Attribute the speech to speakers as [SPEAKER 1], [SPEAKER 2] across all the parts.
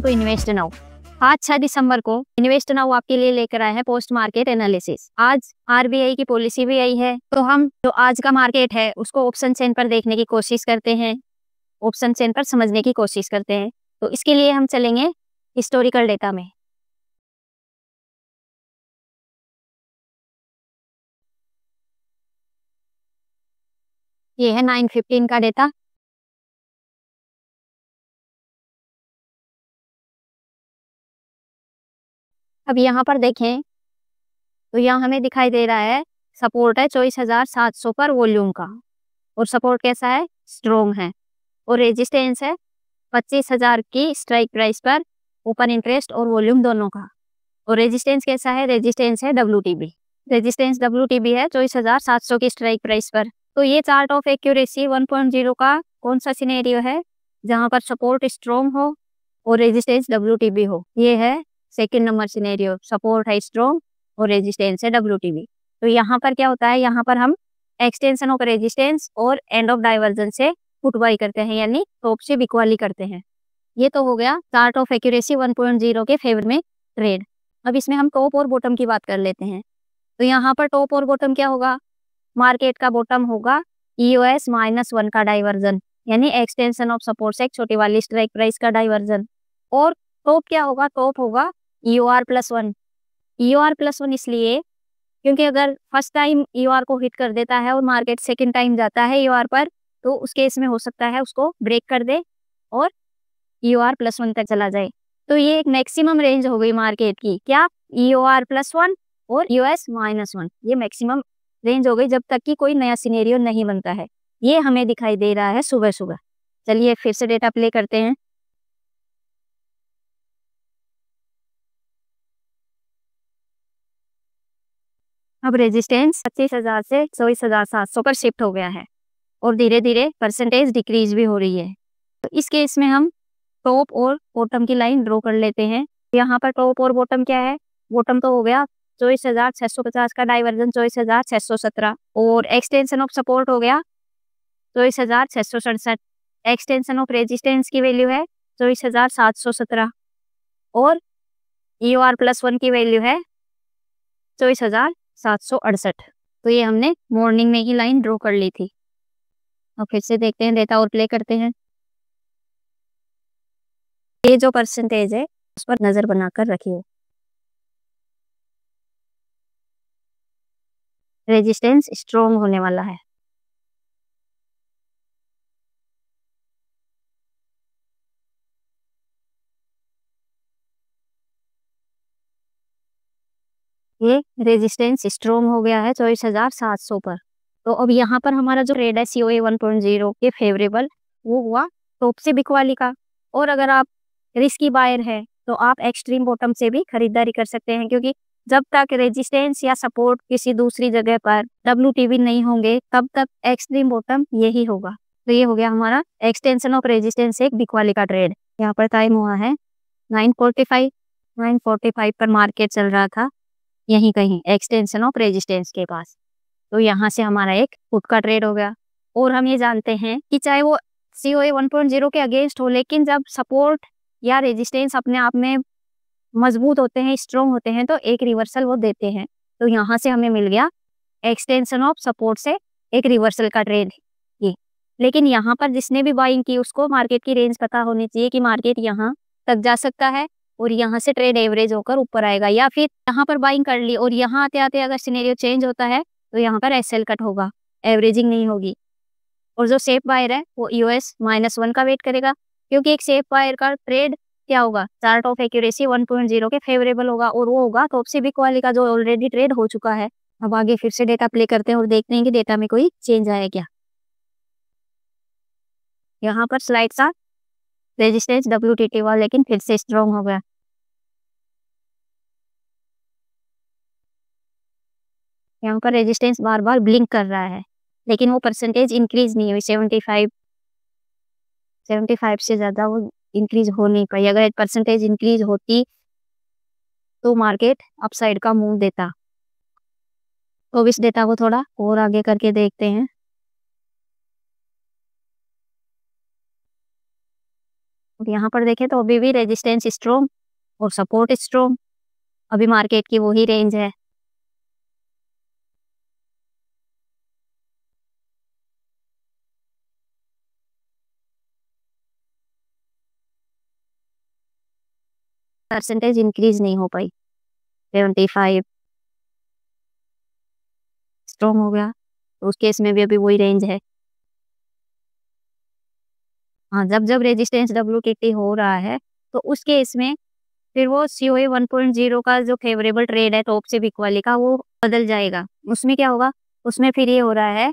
[SPEAKER 1] To invest now. आज 6 दिसंबर को invest now आपके लिए लेकर आए हैं पोस्ट मार्केट एनालिसिस। आज आरबीआई की पॉलिसी भी आई है, तो हम जो आज का मार्केट है उसको ऑप्शन चेन पर देखने की कोशिश करते हैं, ऑप्शन चेन पर समझने की कोशिश करते हैं। तो इसके लिए हम चलेंगे हिस्टोरिकल डेटा में। ये है 9/15 का डेटा। अब यहाँ पर देखें तो यहाँ हमें दिखाई दे रहा है सपोर्ट है 24,700 पर वॉल्यूम का, और सपोर्ट कैसा है, स्ट्रॉन्ग है, और रेजिस्टेंस है 25,000 की स्ट्राइक प्राइस पर ओपन इंटरेस्ट और वॉल्यूम दोनों का। और रेजिस्टेंस कैसा है, रेजिस्टेंस है WTB, रेजिस्टेंस WTB है 24,700 की स्ट्राइक प्राइस पर। तो ये चार्ट ऑफ एक्यूरेसी 1.0 का कौन सा सिनेरियो है जहां पर सपोर्ट स्ट्रॉन्ग हो और रेजिस्टेंस WTB हो। ये है सेकंड नंबर सिनेरियो, सपोर्ट है स्ट्रॉन्ग और रेजिस्टेंस है WTB। तो यहाँ पर क्या होता है, यहाँ पर हम एक्सटेंशन ऑफ रेजिस्टेंस और एंड ऑफ डाइवर्जन से पुट बाई करते हैं, यानी टॉप से बिकवाली करते हैं। ये तो हो गया चार्ट ऑफ एक्यूरेसी 1.0 के फेवर में ट्रेड। अब इसमें हम टॉप और बॉटम की बात कर लेते हैं। तो यहाँ पर टॉप और बॉटम क्या होगा, मार्केट का बॉटम होगा EOS -1 का डाइवर्जन, यानी एक्सटेंशन ऑफ सपोर्ट से एक छोटी वाली स्ट्राइक प्राइस का डाइवर्जन। और टॉप क्या होगा, टॉप होगा EOR+1। EOR+1 इसलिए क्योंकि अगर फर्स्ट टाइम EOR को हिट कर देता है और मार्केट सेकंड टाइम जाता है EOR पर, तो उस केस में हो सकता है उसको ब्रेक कर दे और EOR+1 तक चला जाए। तो ये एक मैक्सिमम रेंज हो गई मार्केट की, क्या, EOR+1 और EOS-1, ये मैक्सिमम रेंज हो गई जब तक कि कोई नया सिनेरियो नहीं बनता है। ये हमें दिखाई दे रहा है सुबह सुबह। चलिए फिर से डेटा प्ले करते हैं। अब रेजिस्टेंस 25,000 से 24,700 पर शिफ्ट हो गया है और धीरे धीरे परसेंटेज डिक्रीज भी हो रही है। तो इस केस में हम टॉप और बॉटम की लाइन ड्रॉ कर लेते हैं। यहाँ पर टॉप और बॉटम क्या है, बॉटम तो हो गया 24,650 का डाइवर्जन 24,617, और एक्सटेंशन ऑफ सपोर्ट हो गया 24,667, एक्सटेंशन ऑफ रेजिस्टेंस की वैल्यू है 24,717, और EOR+1 की वैल्यू है 24,768। तो ये हमने मॉर्निंग में ही लाइन ड्रॉ कर ली थी। अब फिर से देखते हैं, डेटा और प्ले करते हैं। ये जो परसेंटेज है उस पर नजर बनाकर रखिए। रेजिस्टेंस स्ट्रॉन्ग होने वाला है। ये रेजिस्टेंस स्ट्रॉन्ग हो गया है 24,700 पर। तो अब यहाँ पर हमारा जो ट्रेड है COA 1.0 के फेवरेबल, वो हुआ टॉप से बिकवाली का। और अगर आप रिस्की बायर है तो आप एक्सट्रीम बॉटम से भी खरीदारी कर सकते हैं, क्योंकि जब तक रेजिस्टेंस या सपोर्ट किसी दूसरी जगह पर WTB नहीं होंगे तब तक एक्सट्रीम बॉटम यही होगा। तो ये हो गया हमारा एक्सटेंशन ऑफ रेजिस्टेंस से एक बिकवाली का ट्रेड। यहाँ पर टाइम हुआ है 9:45 पर मार्केट चल रहा था, यहीं कहीं एक्सटेंशन ऑफ रेजिस्टेंस के पास। तो यहाँ से हमारा एक पुट का ट्रेड हो गया। और हम ये जानते हैं कि चाहे वो COA 1.0 के अगेंस्ट हो, लेकिन जब सपोर्ट या रेजिस्टेंस अपने आप में मजबूत होते हैं, स्ट्रॉन्ग होते हैं, तो एक रिवर्सल वो देते हैं। तो यहाँ से हमें मिल गया एक्सटेंशन ऑफ सपोर्ट से एक रिवर्सल का ट्रेड ये। लेकिन यहाँ पर जिसने भी बाइंग की उसको मार्केट की रेंज पता होनी चाहिए कि मार्केट यहाँ तक जा सकता है और यहाँ से ट्रेड एवरेज होकर ऊपर आएगा, या फिर यहाँ पर बाइंग कर ली और यहाँ आते आते अगर सिनेरियो चेंज होता है तो यहाँ पर SL कट होगा, एवरेजिंग नहीं होगी। और जो सेफ बायर है वो EOS-1 का वेट करेगा, क्योंकि एक सेफ बायर का ट्रेड क्या होगा, चार्ट ऑफ एक्यूरेसी 1.0 के फेवरेबल होगा, और वो होगा टॉप से बिक वाली का जो ऑलरेडी ट्रेड हो चुका है। अब आगे फिर से डेटा प्ले करते हैं और देखते हैं कि डेटा में कोई चेंज आया क्या। यहाँ पर स्लाइड सा रेजिस्टेंस WTT हुआ, लेकिन फिर से स्ट्रॉन्ग हो गया। यहाँ पर रेजिस्टेंस बार बार ब्लिंक कर रहा है, लेकिन वो परसेंटेज इंक्रीज नहीं हुई, 75 से ज्यादा वो इंक्रीज हो नहीं पाई। अगर परसेंटेज इंक्रीज होती तो मार्केट अपसाइड का मूव देता। तो इस डेटा को थोड़ा और आगे करके देखते हैं। और यहाँ पर देखें तो अभी भी रेजिस्टेंस स्ट्रॉन्ग और सपोर्ट स्ट्रॉन्ग, अभी मार्केट की वही रेंज है। परसेंटेज इंक्रीज नहीं हो पाई, 75 स्ट्रॉन्ग हो गया, तो उस केस में भी अभी वही रेंज है। हाँ, जब जब रेजिस्टेंस WTT हो रहा है तो उस केस में फिर वो COA 1.0 का जो फेवरेबल ट्रेड है टॉप से बिक वाले का, वो बदल जाएगा। उसमें क्या होगा, उसमें फिर ये हो रहा है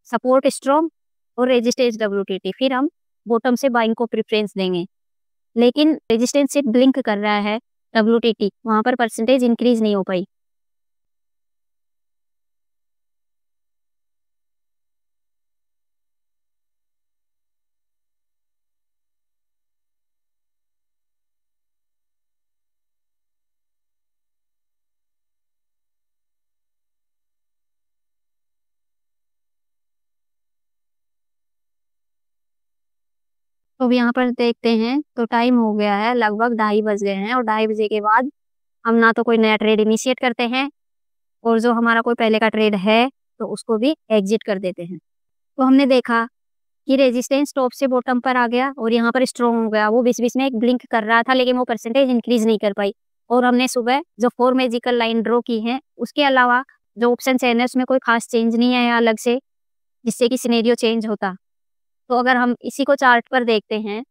[SPEAKER 1] सपोर्ट स्ट्रॉन्ग और रेजिस्टेंस WTT, फिर हम बॉटम से बाइंग को प्रेफरेंस देंगे। लेकिन रेजिस्टेंस से ब्लिंक कर रहा है WTT, वहां पर परसेंटेज इंक्रीज नहीं हो पाई। तो अब यहाँ पर देखते हैं तो टाइम हो गया है, लगभग 2:30 बज गए हैं, और 2:30 बजे के बाद हम ना तो कोई नया ट्रेड इनिशिएट करते हैं, और जो हमारा कोई पहले का ट्रेड है तो उसको भी एग्जिट कर देते हैं। तो हमने देखा कि रेजिस्टेंस टॉप से बॉटम पर आ गया और यहाँ पर स्ट्रॉन्ग हो गया। वो बीच बीच में एक ब्लिंक कर रहा था, लेकिन वो परसेंटेज इंक्रीज नहीं कर पाई। और हमने सुबह जो 4 मैजिकल लाइन ड्रॉ की है, उसके अलावा जो ऑप्शन चेन है उसमें कोई खास चेंज नहीं है अलग से, जिससे कि सिनेरियो चेंज होता। तो अगर हम इसी को चार्ट पर देखते हैं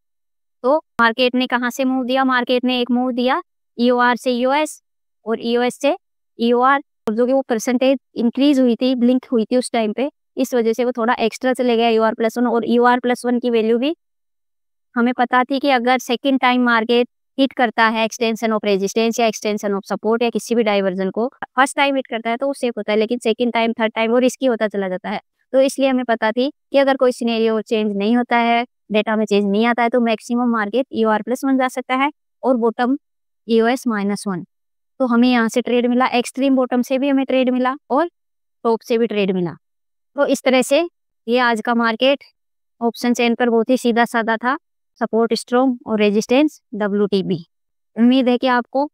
[SPEAKER 1] तो मार्केट ने कहाँ से मूव दिया, मार्केट ने एक मूव दिया EOR से EOS और EOS से EOR, और जो कि वो परसेंटेज इंक्रीज हुई थी, ब्लिंक हुई थी उस टाइम पे, इस वजह से वो थोड़ा एक्स्ट्रा चले गया EOR+1। और EOR+1 की वैल्यू भी हमें पता थी कि अगर सेकंड टाइम मार्केट हिट करता है एक्सटेंशन ऑफ रेजिस्टेंस या एक्सटेंशन ऑफ सपोर्ट या किसी भी डाइवर्जन को, फर्स्ट टाइम हिट करता है तो वो सेफ होता है, लेकिन सेकंड टाइम थर्ड टाइम वो रिस्की होता चला जाता है। तो इसलिए हमें पता थी कि अगर कोई सिनेरियो चेंज नहीं होता है, डेटा में चेंज नहीं आता है, तो मैक्सिमम मार्केट EOR+1 जा सकता है और बॉटम EOS-1। तो हमें यहाँ से ट्रेड मिला, एक्सट्रीम बॉटम से भी हमें ट्रेड मिला और टॉप से भी ट्रेड मिला। तो इस तरह से ये आज का मार्केट ऑप्शन चेन पर बहुत ही सीधा साधा था, सपोर्ट स्ट्रॉन्ग और रेजिस्टेंस WTB। उम्मीद है कि आपको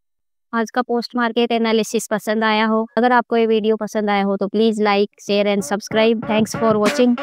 [SPEAKER 1] आज का पोस्ट मार्केट एनालिसिस पसंद आया हो। अगर आपको ये वीडियो पसंद आया हो तो please like, share and subscribe. Thanks for watching.